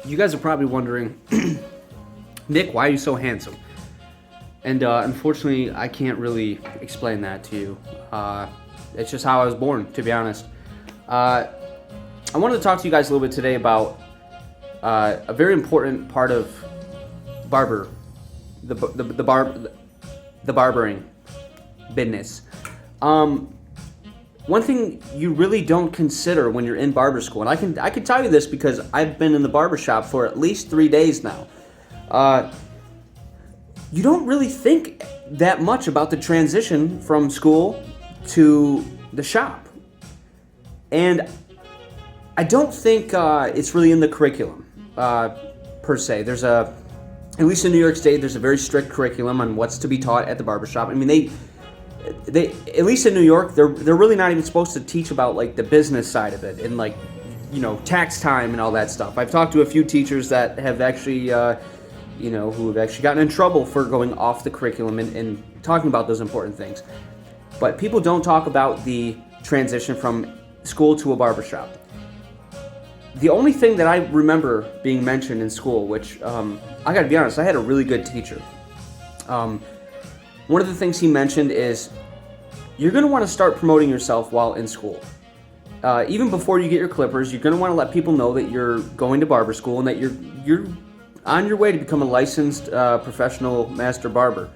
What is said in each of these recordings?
You guys are probably wondering, Nick, why are you so handsome? And unfortunately, I can't really explain that to you. It's just how I was born, to be honest. I wanted to talk to you guys a little bit today about a very important part of the barbering business. One thing you really don't consider when you're in barber school, and I can tell you this because I've been in the barbershop for at least 3 days now. You don't really think that much about the transition from school to the shop. And I don't think it's really in the curriculum, per se. At least in New York State, there's a very strict curriculum on what's to be taught at the barbershop. I mean, they at least in New York, they're really not even supposed to teach about like the business side of it and like, you know, tax time and all that stuff. I've talked to a few teachers that have actually, who have actually gotten in trouble for going off the curriculum and talking about those important things. But people don't talk about the transition from school to a barbershop. The only thing that I remember being mentioned in school, which I gotta be honest, I had a really good teacher. One of the things he mentioned is you're going to want to start promoting yourself while in school. Even before you get your clippers, you're going to want to let people know that you're going to barber school and that you're on your way to become a licensed professional master barber.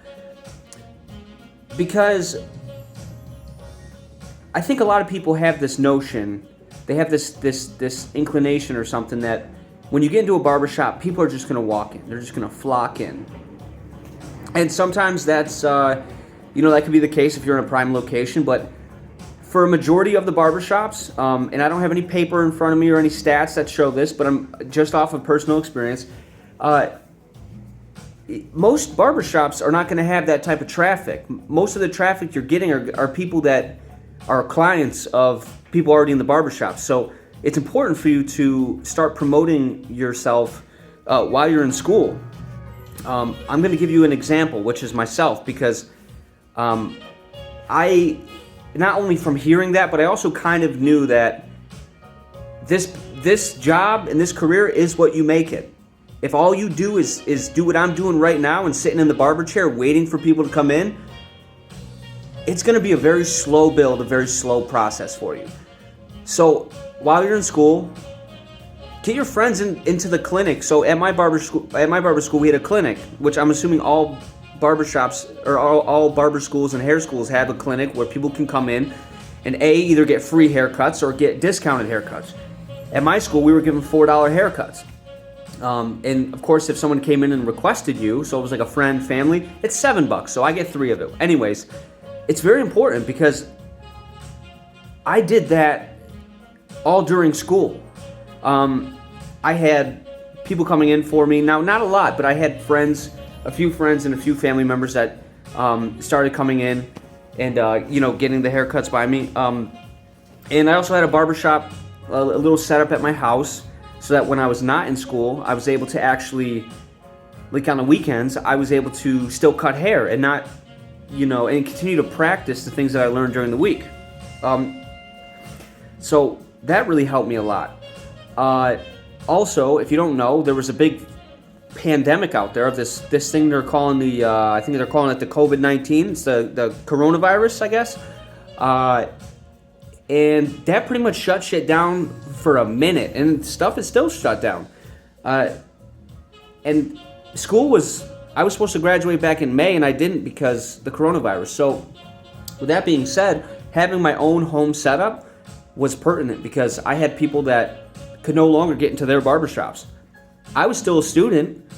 Because I think a lot of people have this notion, they have this inclination or something that when you get into a barbershop, people are just going to walk in. They're just going to flock in. And sometimes that's, that could be the case if you're in a prime location, but for a majority of the barbershops, and I don't have any paper in front of me or any stats that show this, but I'm just off of personal experience, most barbershops are not going to have that type of traffic. Most of the traffic you're getting are people that are clients of people already in the barbershop. So it's important for you to start promoting yourself while you're in school. I'm going to give you an example, which is myself, because I, not only from hearing that, but I also kind of knew that this job and this career is what you make it. If all you do is do what I'm doing right now and sitting in the barber chair waiting for people to come in, it's going to be a very slow build, a very slow process for you. So while you're in school, get your friends into the clinic. So at my barber school, we had a clinic, which I'm assuming all barbershops or all barber schools and hair schools have a clinic where people can come in and either get free haircuts or get discounted haircuts. At my school, we were given $4 haircuts. And of course, if someone came in and requested you, so it was like a friend, family, it's $7, so I get 3 of it. Anyways, it's very important because I did that all during school. I had people coming in for me. Now, not a lot, but I had a few friends and a few family members that started coming in and, getting the haircuts by me. And I also had a barbershop, a little setup at my house, so that when I was not in school, I was able to actually, like on the weekends, I was able to still cut hair and not, and continue to practice the things that I learned during the week. So that really helped me a lot. Also, if you don't know, there was a big pandemic out there of this thing they're calling I think they're calling it the COVID-19. It's the coronavirus, I guess. And that pretty much shut shit down for a minute, and stuff is still shut down. And I was supposed to graduate back in May, and I didn't because the coronavirus. So with that being said, having my own home setup was pertinent because I had people that could no longer get into their barbershops. I was still a student,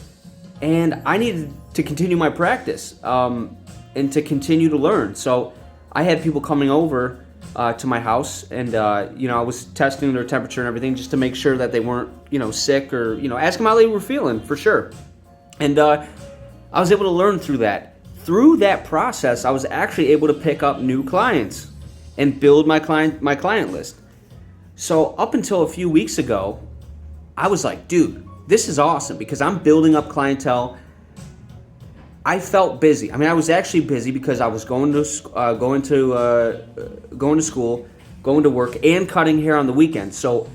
and I needed to continue my practice and to continue to learn. So I had people coming over to my house, and I was testing their temperature and everything just to make sure that they weren't, sick or, ask them how they were feeling for sure. And I was able to learn through that. Through that process, I was actually able to pick up new clients and build my client list. So up until a few weeks ago, I was like, dude, this is awesome because I'm building up clientele. I felt busy. I mean, I was actually busy because I was going to school, going to work, and cutting hair on the weekend. So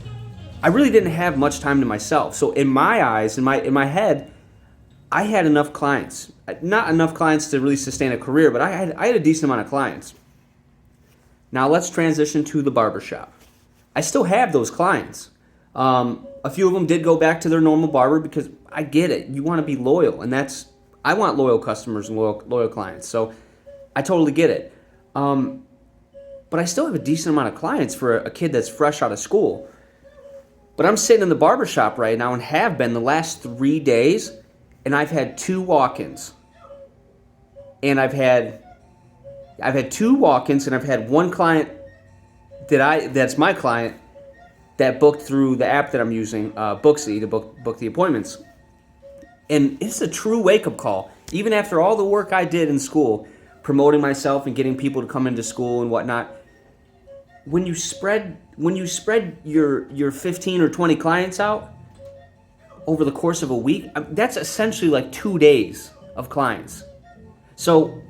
I really didn't have much time to myself. So in my eyes, in my head, I had enough clients. Not enough clients to really sustain a career, but I had a decent amount of clients. Now let's transition to the barbershop. I still have those clients. A few of them did go back to their normal barber because I get it. You want to be loyal, and I want loyal customers and loyal clients. So I totally get it. But I still have a decent amount of clients for a kid that's fresh out of school. But I'm sitting in the barbershop right now and have been the last 3 days, and I've had 2 walk-ins. And I've had 2 walk-ins, and I've had one client that's my client that booked through the app that I'm using, Booksy, to book the appointments. And it's a true wake-up call. Even after all the work I did in school, promoting myself and getting people to come into school and whatnot, when you spread your 15 or 20 clients out over the course of a week, that's essentially like 2 days of clients. So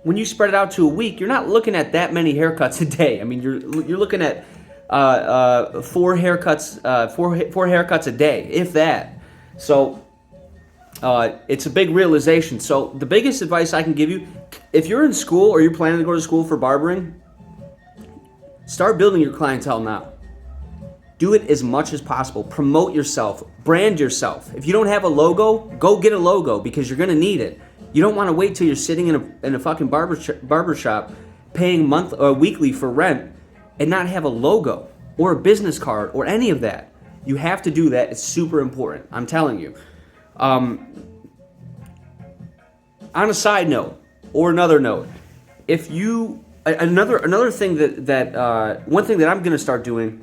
when you spread it out to a week, you're not looking at that many haircuts a day. I mean, you're looking at 4 haircuts a day, if that. So it's a big realization. So the biggest advice I can give you, if you're in school or you're planning to go to school for barbering, start building your clientele now. Do it as much as possible. Promote yourself. Brand yourself. If you don't have a logo, go get a logo because you're going to need it. You don't want to wait till you're sitting in a fucking barbershop paying weekly for rent and not have a logo or a business card or any of that. You have to do that. It's super important. I'm telling you. On a side note or another note, if you another thing that one thing that I'm going to start doing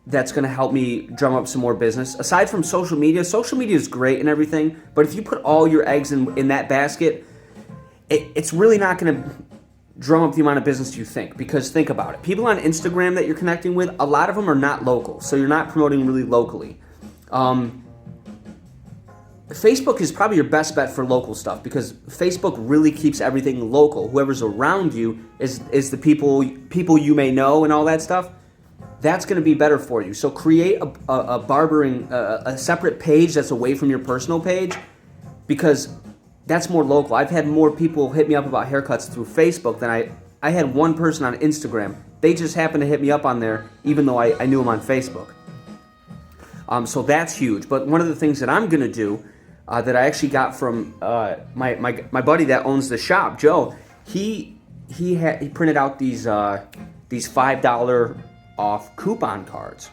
that's going to help me drum up some more business, aside from social media is great and everything, but if you put all your eggs in that basket, it's really not going to drum up the amount of business you think. Because think about it, people on Instagram that you're connecting with, a lot of them are not local, so you're not promoting really locally. Facebook is probably your best bet for local stuff because Facebook really keeps everything local. Whoever's around you is the people you may know and all that stuff. That's going to be better for you. So create a barbering, a separate page that's away from your personal page because that's more local. I've had more people hit me up about haircuts through Facebook than I had one person on Instagram. They just happened to hit me up on there even though I knew them on Facebook. So that's huge. But one of the things that I'm going to do that I actually got from my buddy that owns the shop, Joe, he printed out these $5 off coupon cards,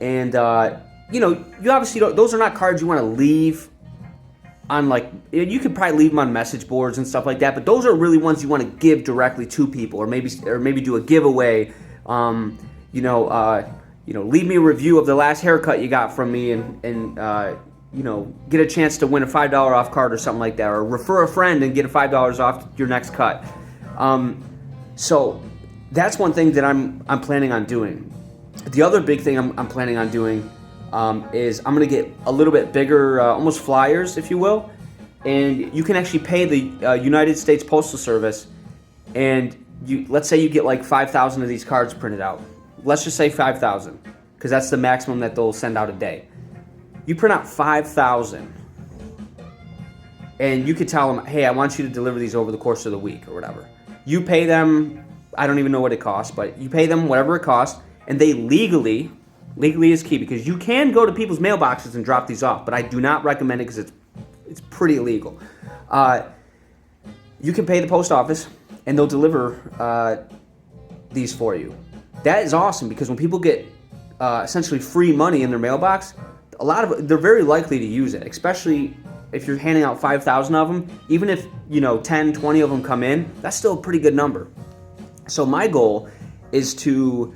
and you obviously don't, those are not cards you want to leave on, like, you could probably leave them on message boards and stuff like that, but those are really ones you want to give directly to people, or maybe do a giveaway. Leave me a review of the last haircut you got from me, and get a chance to win a $5 off card or something like that, or refer a friend and get a $5 off your next cut. So that's one thing that I'm planning on doing. The other big thing I'm planning on doing is I'm going to get a little bit bigger, almost flyers, if you will, and you can actually pay the United States Postal Service, and let's say you get like 5,000 of these cards printed out. Let's just say 5,000, because that's the maximum that they'll send out a day. You print out 5,000, and you could tell them, hey, I want you to deliver these over the course of the week or whatever. You pay them, I don't even know what it costs, but you pay them whatever it costs, and they legally is key, because you can go to people's mailboxes and drop these off, but I do not recommend it because it's pretty illegal. You can pay the post office, and they'll deliver these for you. That is awesome, because when people get essentially free money in their mailbox, they're very likely to use it, especially if you're handing out 5,000 of them. Even if 10, 20 of them come in, that's still a pretty good number. So my goal is to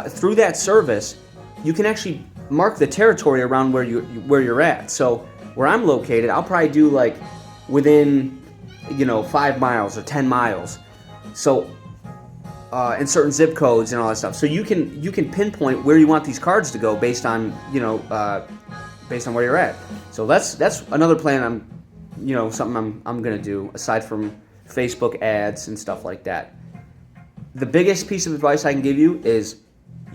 through that service, you can actually mark the territory around where you're at. So where I'm located, I'll probably do like within 5 miles or 10 miles. So and certain zip codes and all that stuff. So you can pinpoint where you want these cards to go based on where you're at. So that's another plan. Something I'm gonna do aside from Facebook ads and stuff like that. The biggest piece of advice I can give you is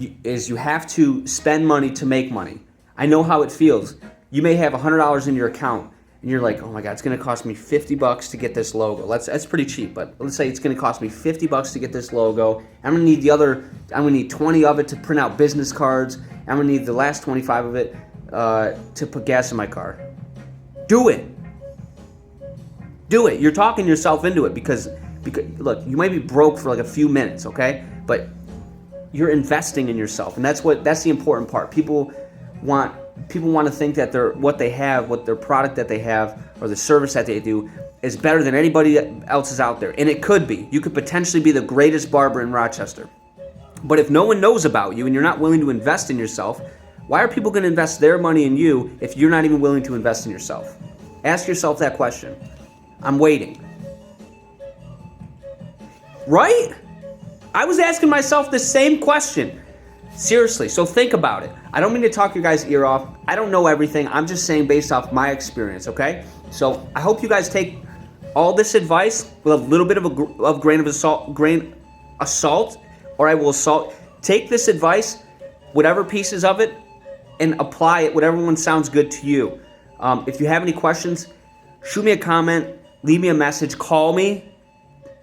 you have to spend money to make money. I know how it feels. You may have $100 in your account, and you're like, oh my God, it's going to cost me $50 to get this logo. That's pretty cheap, but let's say it's going to cost me $50 to get this logo. I'm going to need 20 of it to print out business cards. I'm going to need the last 25 of it to put gas in my car. Do it. Do it. You're talking yourself into it because look, you might be broke for like a few minutes, okay? But you're investing in yourself, and that's the important part. People want to think that what their product that they have, or the service that they do is better than anybody else is out there. And it could be. You could potentially be the greatest barber in Rochester. But if no one knows about you and you're not willing to invest in yourself, why are people going to invest their money in you if you're not even willing to invest in yourself? Ask yourself that question. I'm waiting. Right? I was asking myself the same question. Seriously, so think about it. I don't mean to talk your guys' ear off. I don't know everything. I'm just saying based off my experience, okay? So I hope you guys take all this advice with a little bit of grain of salt, or I will assault. Take this advice, whatever pieces of it, and apply it, whatever one sounds good to you. If you have any questions, shoot me a comment, leave me a message, call me.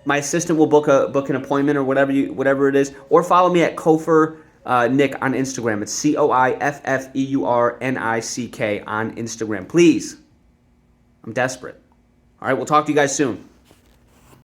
My assistant will book an appointment or whatever it is, or follow me at CoiffeurNick on Instagram. It's CoiffeurNick on Instagram. Please, I'm desperate. All right, we'll talk to you guys soon.